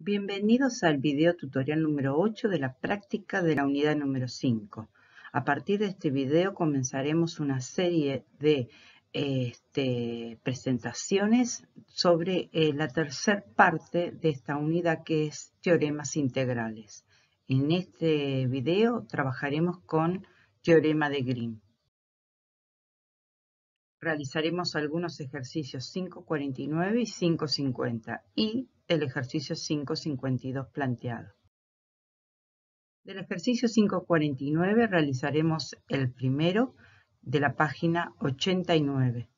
Bienvenidos al video tutorial número 8 de la práctica de la unidad número 5. A partir de este video comenzaremos una serie de presentaciones sobre la tercera parte de esta unidad, que es teoremas integrales. En este video trabajaremos con teorema de Green. Realizaremos algunos ejercicios 5.49 y 5.50 y el ejercicio 5.52 planteado. Del ejercicio 5.49 realizaremos el primero de la página 89.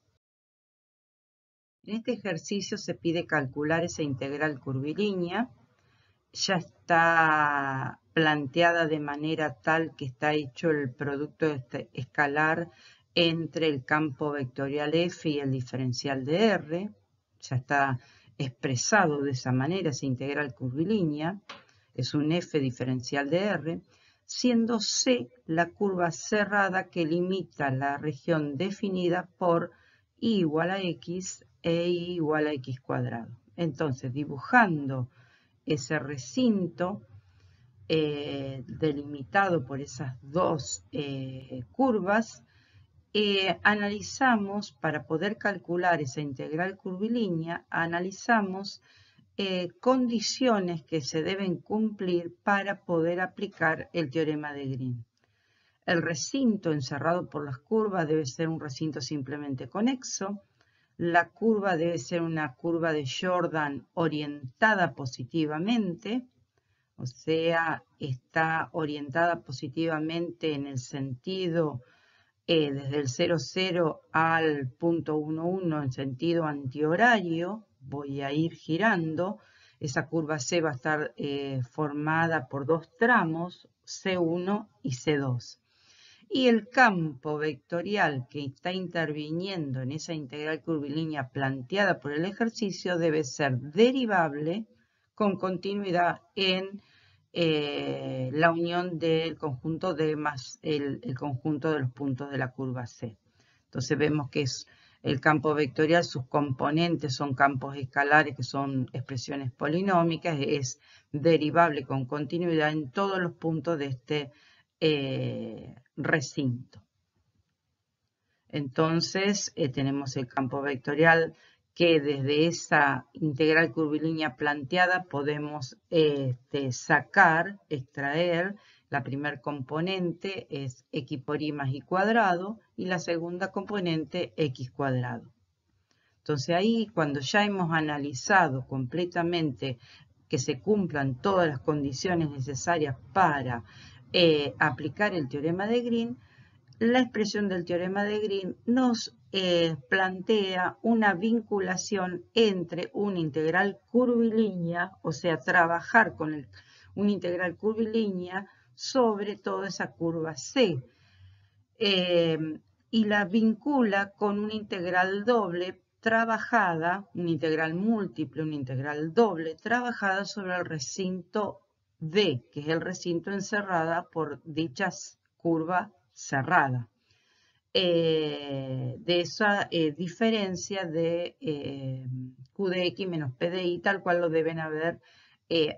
En este ejercicio se pide calcular esa integral curvilínea. Ya está planteada de manera tal que está hecho el producto escalar entre el campo vectorial F y el diferencial de R. Ya está expresado de esa manera esa integral curvilínea. Es un F diferencial de R, siendo C la curva cerrada que limita la región definida por I igual a X e I igual a X cuadrado. Entonces, dibujando ese recinto delimitado por esas dos curvas, analizamos, para poder calcular esa integral curvilínea, analizamos condiciones que se deben cumplir para poder aplicar el teorema de Green. El recinto encerrado por las curvas debe ser un recinto simplemente conexo. La curva debe ser una curva de Jordan orientada positivamente, o sea, está orientada positivamente en el sentido desde el 0,0 al punto 1,1 en sentido antihorario. Voy a ir girando. Esa curva C va a estar formada por dos tramos, C1 y C2. Y el campo vectorial que está interviniendo en esa integral curvilínea planteada por el ejercicio debe ser derivable con continuidad en la unión del conjunto D más el conjunto de los puntos de la curva C. Entonces vemos que es el campo vectorial, sus componentes son campos escalares que son expresiones polinómicas, es derivable con continuidad en todos los puntos de este recinto. Entonces tenemos el campo vectorial que desde esa integral curvilínea planteada podemos extraer la primer componente es x por y más y cuadrado y la segunda componente x cuadrado. Entonces ahí, cuando ya hemos analizado completamente que se cumplan todas las condiciones necesarias para aplicar el teorema de Green, la expresión del teorema de Green nos plantea una vinculación entre una integral curvilínea, o sea, trabajar con una integral curvilínea sobre toda esa curva C, y la vincula con una integral doble trabajada, una integral múltiple, una integral doble trabajada sobre el recinto D, que es el recinto encerrada por dichas curvas cerrada. De esa diferencia de Q de X menos P de Y, tal cual lo deben haber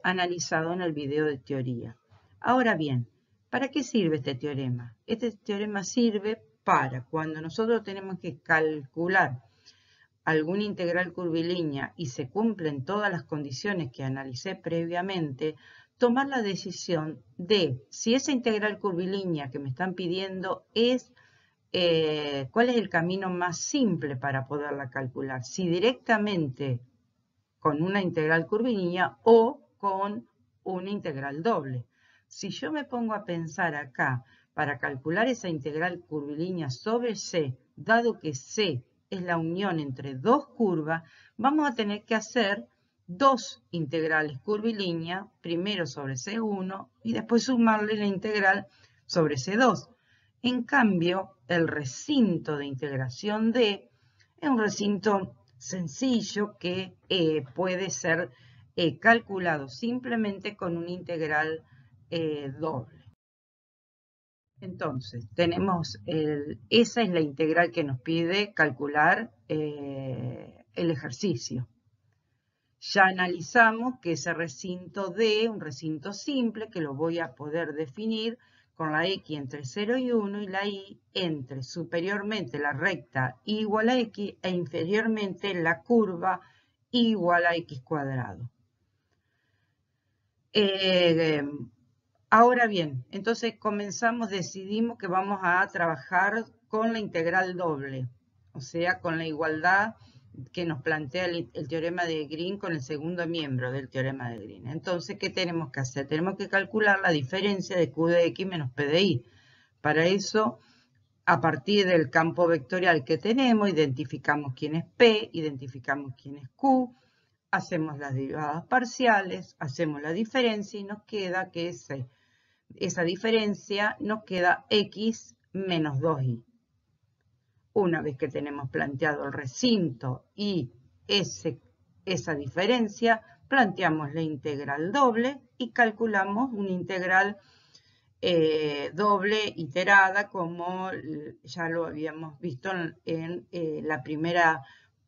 analizado en el video de teoría. Ahora bien, ¿para qué sirve este teorema? Este teorema sirve para cuando nosotros tenemos que calcular alguna integral curvilínea y se cumplen todas las condiciones que analicé previamente, tomar la decisión de si esa integral curvilínea que me están pidiendo es cuál es el camino más simple para poderla calcular, si directamente con una integral curvilínea o con una integral doble. Si yo me pongo a pensar acá para calcular esa integral curvilínea sobre C, dado que C es la unión entre dos curvas, vamos a tener que hacer dos integrales curvilíneas, primero sobre C1 y después sumarle la integral sobre C2. En cambio, el recinto de integración D es un recinto sencillo que puede ser calculado simplemente con una integral doble. Entonces, tenemos esa es la integral que nos pide calcular el ejercicio. Ya analizamos que ese recinto D, un recinto simple, que lo voy a poder definir con la X entre 0 y 1 y la Y entre superiormente la recta igual a X e inferiormente la curva igual a X cuadrado. Ahora bien, entonces decidimos que vamos a trabajar con la integral doble, o sea, con la igualdad que nos plantea el teorema de Green con el segundo miembro del teorema de Green. Entonces, ¿qué tenemos que hacer? Tenemos que calcular la diferencia de Q de X menos P de Y. Para eso, a partir del campo vectorial que tenemos, identificamos quién es P, identificamos quién es Q, hacemos las derivadas parciales, hacemos la diferencia y nos queda que esa diferencia nos queda X menos 2Y. Una vez que tenemos planteado el recinto y esa diferencia, planteamos la integral doble y calculamos una integral doble iterada como ya lo habíamos visto en la primera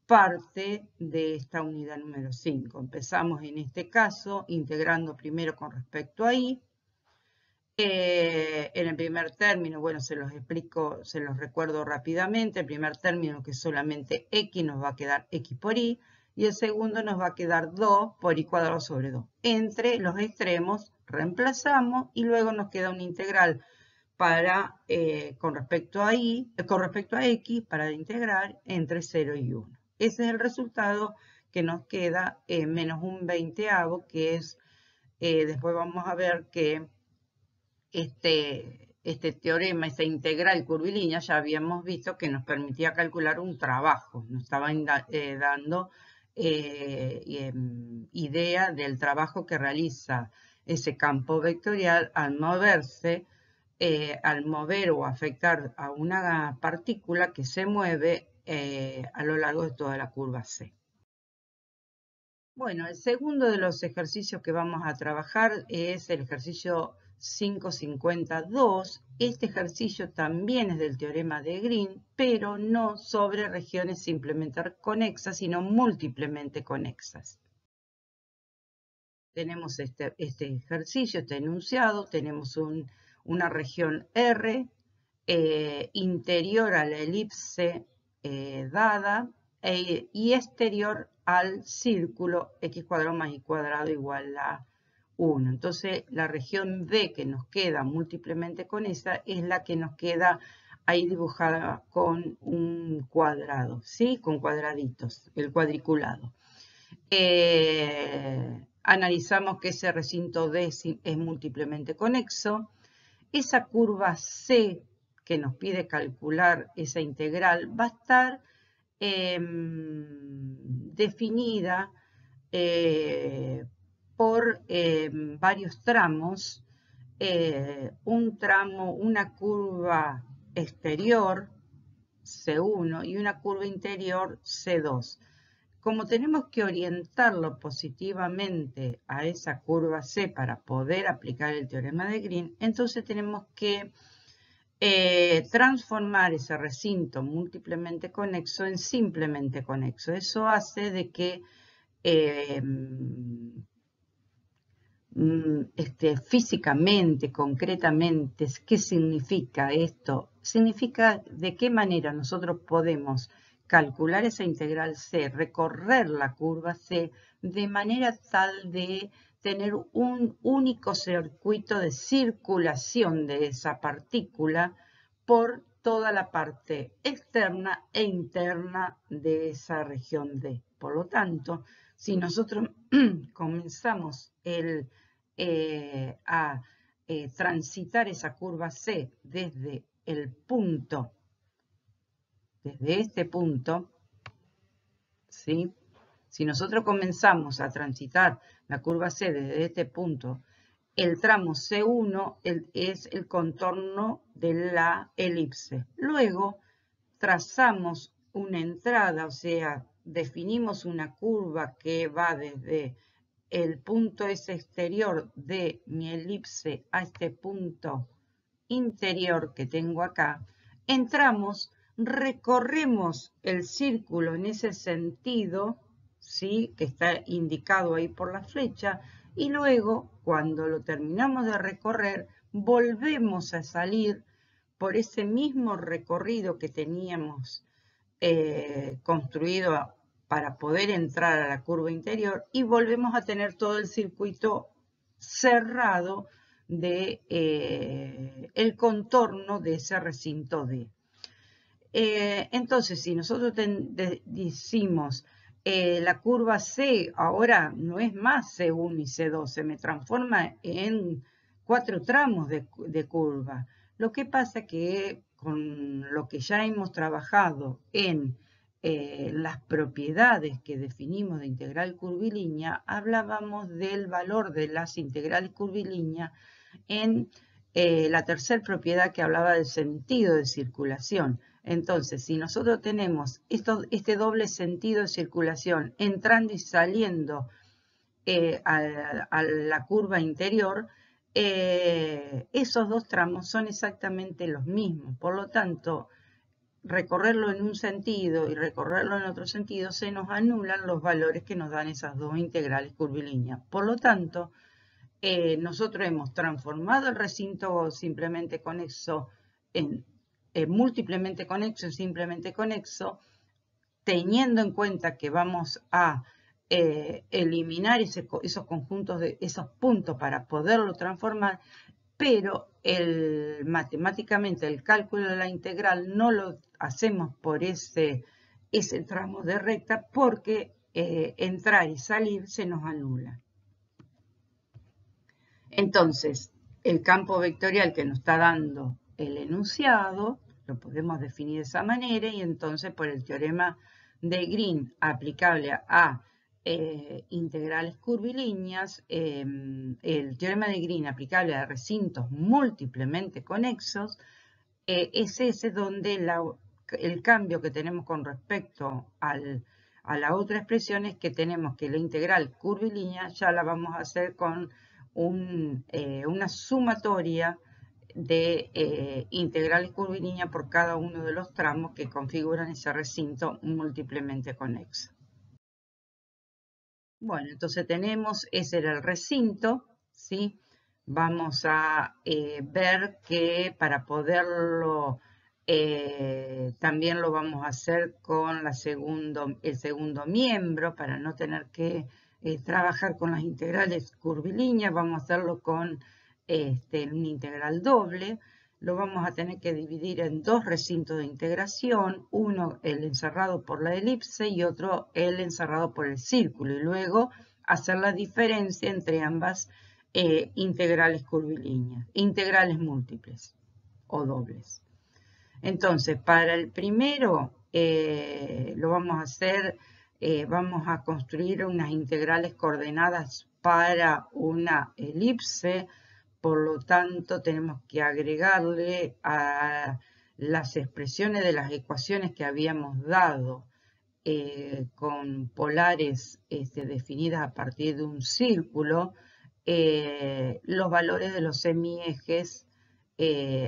parte de esta unidad número 5. Empezamos en este caso integrando primero con respecto a Y. En el primer término, bueno, se los explico, se los recuerdo rápidamente. El primer término, que es solamente X, nos va a quedar X por Y. Y el segundo nos va a quedar 2 por Y cuadrado sobre 2. Entre los extremos reemplazamos y luego nos queda una integral para, con respecto a X para integrar entre 0 y 1. Ese es el resultado que nos queda menos un 20avo, que es, después vamos a ver que este teorema, esa integral curvilínea, ya habíamos visto que nos permitía calcular un trabajo, nos estaba dando idea del trabajo que realiza ese campo vectorial al moverse, al mover o afectar a una partícula que se mueve a lo largo de toda la curva C. Bueno, el segundo de los ejercicios que vamos a trabajar es el ejercicio 552. Este ejercicio también es del teorema de Green, pero no sobre regiones simplemente conexas, sino múltiplemente conexas. Tenemos este ejercicio, este enunciado, tenemos una región R interior a la elipse dada y exterior al círculo X cuadrado más Y cuadrado igual a 1. Entonces, la región D que nos queda múltiplemente con esa es la que nos queda ahí dibujada con un cuadrado, ¿sí? Con cuadraditos, el cuadriculado. Analizamos que ese recinto D es múltiplemente conexo. Esa curva C que nos pide calcular esa integral va a estar definida por varios tramos, un tramo, una curva exterior C1 y una curva interior C2. Como tenemos que orientarlo positivamente a esa curva C para poder aplicar el teorema de Green, entonces tenemos que transformar ese recinto múltiplemente conexo en simplemente conexo. Eso hace de que físicamente, concretamente, ¿qué significa esto? Significa de qué manera nosotros podemos calcular esa integral C, recorrer la curva C de manera tal de tener un único circuito de circulación de esa partícula por toda la parte externa e interna de esa región D. Por lo tanto, si nosotros comenzamos a transitar esa curva C desde el punto, desde este punto, ¿sí? Si nosotros comenzamos a transitar la curva C desde este punto, el tramo C1 es el contorno de la elipse. Luego trazamos una entrada, o sea, definimos una curva que va desde el punto ese exterior de mi elipse a este punto interior que tengo acá. Entramos, recorremos el círculo en ese sentido, ¿sí? Que está indicado ahí por la flecha, y luego, cuando lo terminamos de recorrer, volvemos a salir por ese mismo recorrido que teníamos construido para poder entrar a la curva interior, y volvemos a tener todo el circuito cerrado de el contorno de ese recinto D. Entonces, si nosotros decimos la curva C ahora no es más C1 y C2, se me transforma en 4 tramos de curva. Lo que pasa que con lo que ya hemos trabajado en las propiedades que definimos de integral curvilínea, hablábamos del valor de las integrales curvilíneas en la tercera propiedad que hablaba del sentido de circulación. Entonces, si nosotros tenemos este doble sentido de circulación entrando y saliendo a la curva interior, esos dos tramos son exactamente los mismos. Por lo tanto, recorrerlo en un sentido y recorrerlo en otro sentido, se nos anulan los valores que nos dan esas dos integrales curvilíneas. Por lo tanto, nosotros hemos transformado el recinto simplemente conexo en múltiplemente conexo en simplemente conexo, teniendo en cuenta que vamos a eliminar esos conjuntos de esos puntos para poderlo transformar, pero matemáticamente el cálculo de la integral no lo hacemos por ese tramo de recta, porque entrar y salir se nos anula. Entonces, el campo vectorial que nos está dando el enunciado lo podemos definir de esa manera, y entonces por el teorema de Green aplicable a integrales curvilíneas, el teorema de Green aplicable a recintos múltiplemente conexos, es ese donde el cambio que tenemos con respecto a la otra expresión es que tenemos que la integral curvilínea ya la vamos a hacer con una sumatoria de integrales curvilíneas por cada uno de los tramos que configuran ese recinto múltiplemente conexo. Bueno, entonces tenemos, ese era el recinto, ¿sí? Vamos a ver que para poderlo, también lo vamos a hacer con el segundo miembro, para no tener que trabajar con las integrales curvilíneas. Vamos a hacerlo con una integral doble. Lo vamos a tener que dividir en dos recintos de integración, uno el encerrado por la elipse y otro el encerrado por el círculo, y luego hacer la diferencia entre ambas integrales curvilíneas, integrales múltiples o dobles. Entonces, para el primero lo vamos a hacer, vamos a construir unas integrales coordenadas para una elipse. Por lo tanto, tenemos que agregarle a las expresiones de las ecuaciones que habíamos dado con polares definidas a partir de un círculo, los valores de los semiejes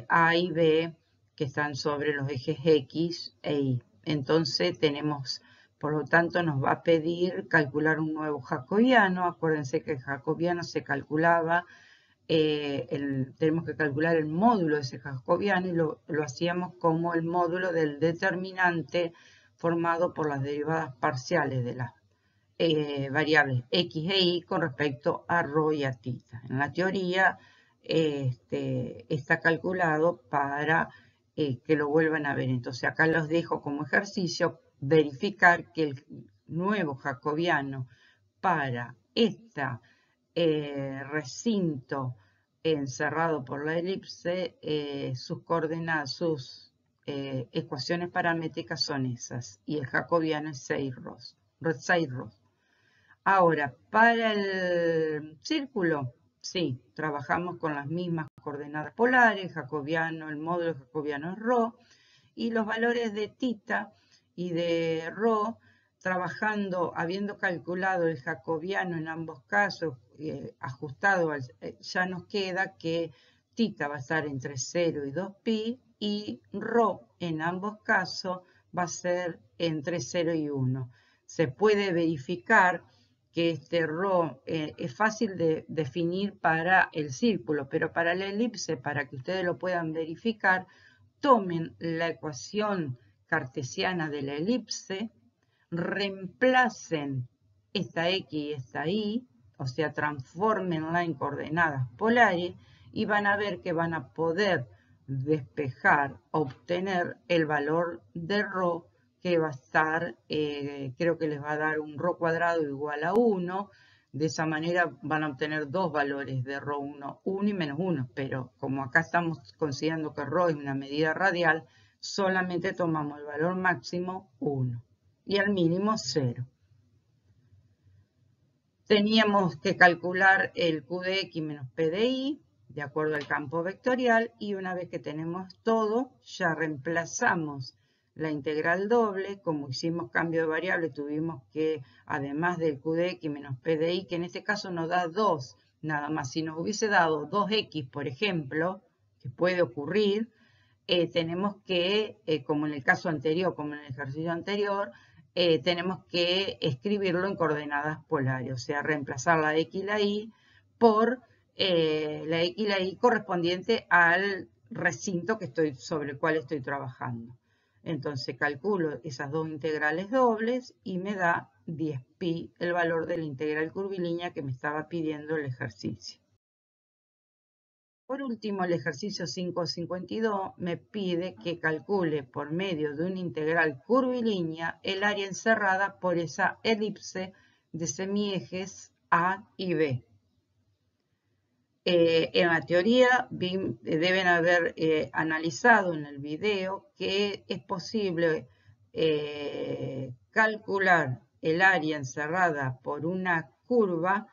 A y B que están sobre los ejes X e Y. Entonces tenemos, por lo tanto, nos va a pedir calcular un nuevo jacobiano. Acuérdense que el jacobiano se calculaba, tenemos que calcular el módulo de ese jacobiano, y lo hacíamos como el módulo del determinante formado por las derivadas parciales de las variables x e y con respecto a ρ y a θ. En la teoría está calculado para que lo vuelvan a ver. Entonces acá los dejo como ejercicio verificar que el nuevo jacobiano para esta recinto encerrado por la elipse, sus coordenadas, sus ecuaciones paramétricas son esas, y el jacobiano es 6 ρ. Ahora, para el círculo, sí, trabajamos con las mismas coordenadas polares, jacobiano, el módulo jacobiano es ρ, y los valores de θ y de ρ, trabajando, habiendo calculado el jacobiano en ambos casos, ajustado, ya nos queda que θ va a estar entre 0 y 2pi, y ρ en ambos casos va a ser entre 0 y 1. se puede verificar que este ρ es fácil de definir para el círculo, pero para la elipse, para que ustedes lo puedan verificar, tomen la ecuación cartesiana de la elipse, reemplacen esta X y esta Y, o sea, transfórmenla en coordenadas polares y van a ver que van a poder despejar, obtener el valor de ρ que va a estar, creo que les va a dar un ρ cuadrado igual a 1. De esa manera van a obtener dos valores de ρ1, 1 y menos 1, pero como acá estamos considerando que ρ es una medida radial, solamente tomamos el valor máximo 1 y al mínimo 0. Teníamos que calcular el Q de X menos P de Y de acuerdo al campo vectorial y una vez que tenemos todo, ya reemplazamos la integral doble. Como hicimos cambio de variable, tuvimos que, además del Q de X menos P de Y, que en este caso nos da 2, nada más. Si nos hubiese dado 2X, por ejemplo, que puede ocurrir, tenemos que, como en el caso anterior, como en el ejercicio anterior, tenemos que escribirlo en coordenadas polares, o sea, reemplazar la X y la Y por la X y la Y correspondiente al recinto sobre el cual estoy trabajando. Entonces calculo esas dos integrales dobles y me da 10pi, el valor de la integral curvilínea que me estaba pidiendo el ejercicio. Por último, el ejercicio 5.52 me pide que calcule por medio de una integral curvilínea el área encerrada por esa elipse de semiejes A y B. En la teoría deben haber analizado en el video que es posible calcular el área encerrada por una curva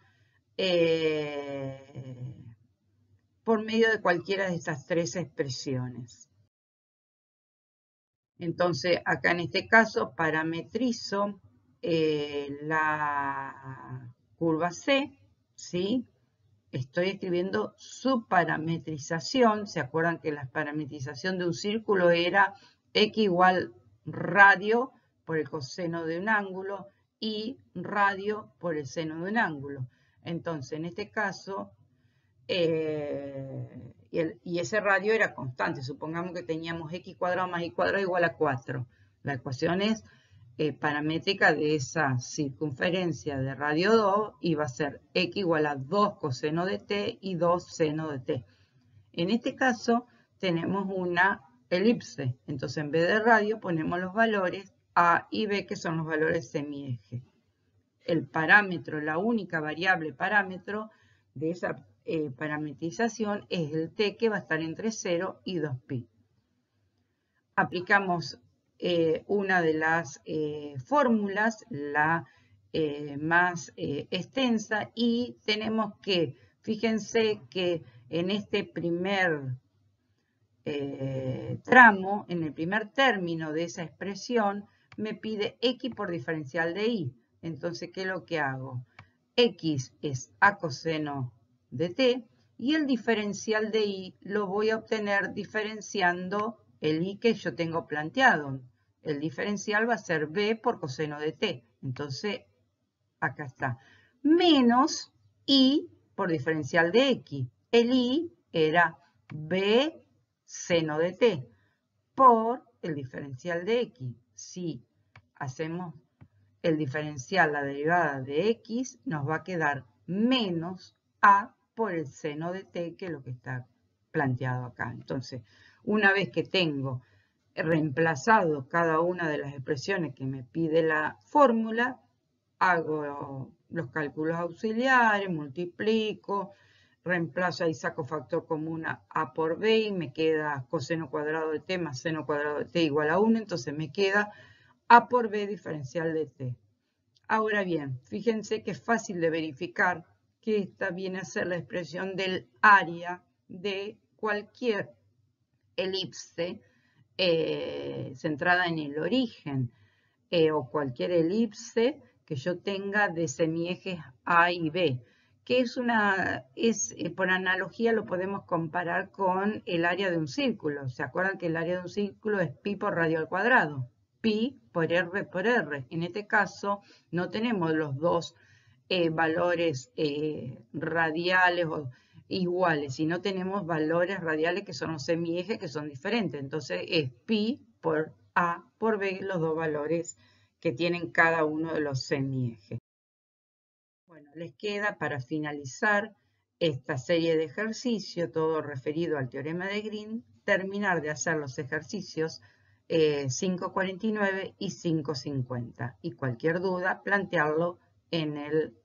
por medio de cualquiera de estas tres expresiones. Entonces, acá en este caso parametrizo la curva C, ¿sí? Estoy escribiendo su parametrización. ¿Se acuerdan que la parametrización de un círculo era X igual radio por el coseno de un ángulo y radio por el seno de un ángulo? Entonces, en este caso, y ese radio era constante. Supongamos que teníamos X cuadrado más Y cuadrado igual a 4. La ecuación es paramétrica de esa circunferencia de radio 2 y va a ser X igual a 2 coseno de T y 2 seno de T. En este caso tenemos una elipse, entonces en vez de radio ponemos los valores A y B, que son los valores semieje. El parámetro, la única variable parámetro de esa parametrización es el T, que va a estar entre 0 y 2pi. Aplicamos una de las fórmulas, la más extensa, y tenemos que, fíjense que en este primer tramo, en el primer término de esa expresión, me pide X por diferencial de Y. Entonces, ¿qué es lo que hago? X es A coseno de T y el diferencial de Y lo voy a obtener diferenciando el Y que yo tengo planteado. El diferencial va a ser B por coseno de T. Entonces, acá está. Menos Y por diferencial de X. El Y era B seno de T por el diferencial de X. Si hacemos el diferencial, la derivada de X, nos va a quedar menos A por el seno de T, que es lo que está planteado acá. Entonces, una vez que tengo reemplazado cada una de las expresiones que me pide la fórmula, hago los cálculos auxiliares, multiplico, reemplazo y saco factor común A por B y me queda coseno cuadrado de T más seno cuadrado de T igual a 1, entonces me queda A por B diferencial de T. Ahora bien, fíjense que es fácil de verificar que esta viene a ser la expresión del área de cualquier elipse centrada en el origen o cualquier elipse que yo tenga de semiejes A y B, que por analogía lo podemos comparar con el área de un círculo. ¿Se acuerdan que el área de un círculo es pi por radio al cuadrado? pi por r por r. En este caso no tenemos los dos valores radiales o iguales, sino tenemos valores radiales que son los semiejes que son diferentes. Entonces es pi por a por b, los dos valores que tienen cada uno de los semiejes. Bueno, les queda para finalizar esta serie de ejercicios, todo referido al teorema de Green, terminar de hacer los ejercicios 549 y 550. Y cualquier duda, plantearlo en el